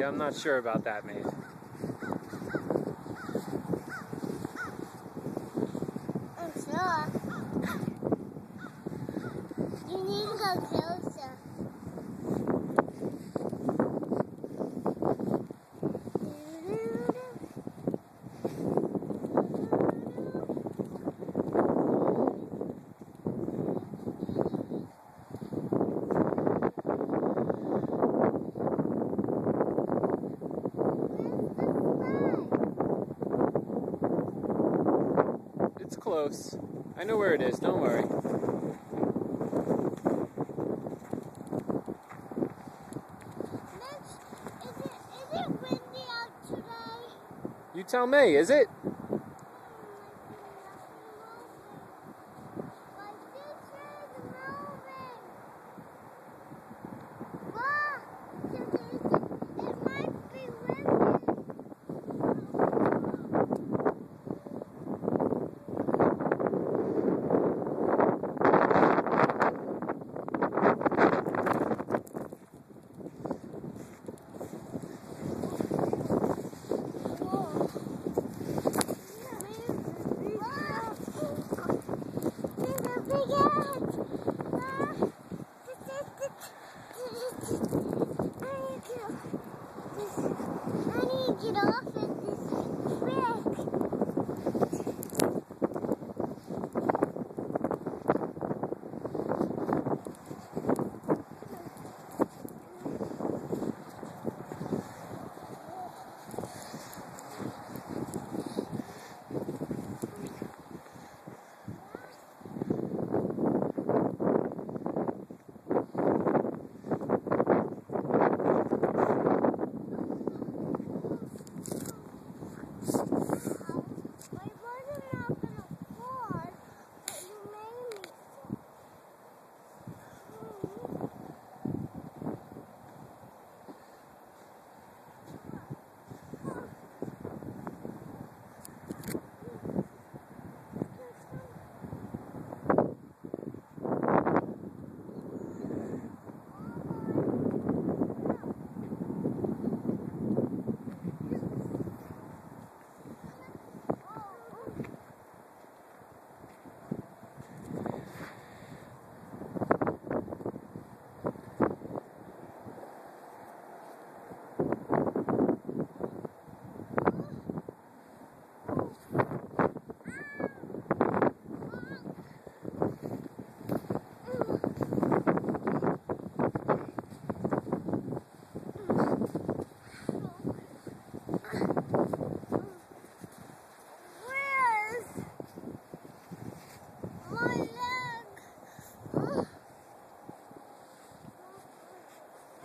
I'm not sure about that, Maeve. I'm sure. You need to go closer. It's close. I know where it is, don't worry. Is it windy out today? You tell me, is it? My picture's moving. Look, it might be windy. Get off of this trick.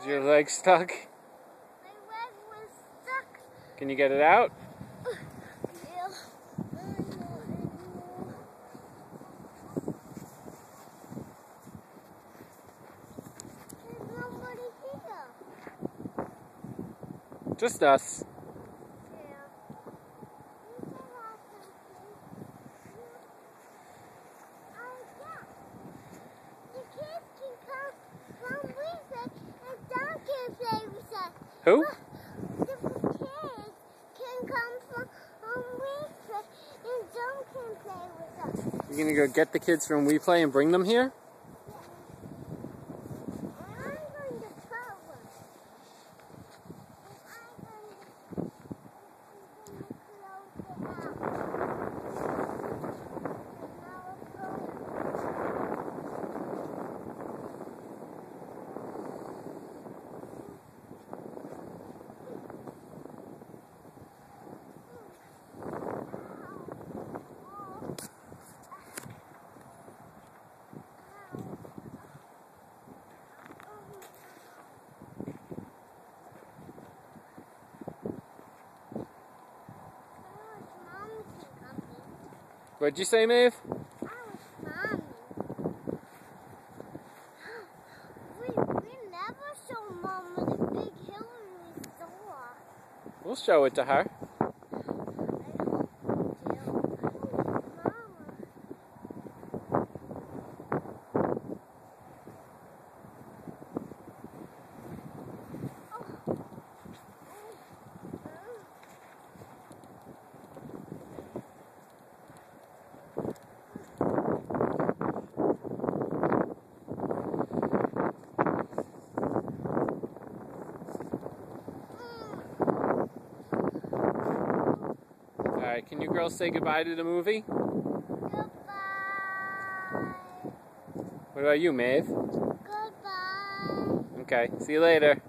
Is your leg stuck? My leg was stuck. Can you get it out? Yeah. There's nobody here. Just us. Yeah. The kids can come from with us and Dad can play with us. Who? The kids can come from with us and Dad can play with us. You gonna go get the kids from We Play and bring them here? I'm going to tell them. What'd you say, Maeve? We never show Mama the big hill we saw. We'll show it to her. Alright, can you girls say goodbye to the movie? Goodbye. What about you, Maeve? Goodbye. Okay, see you later.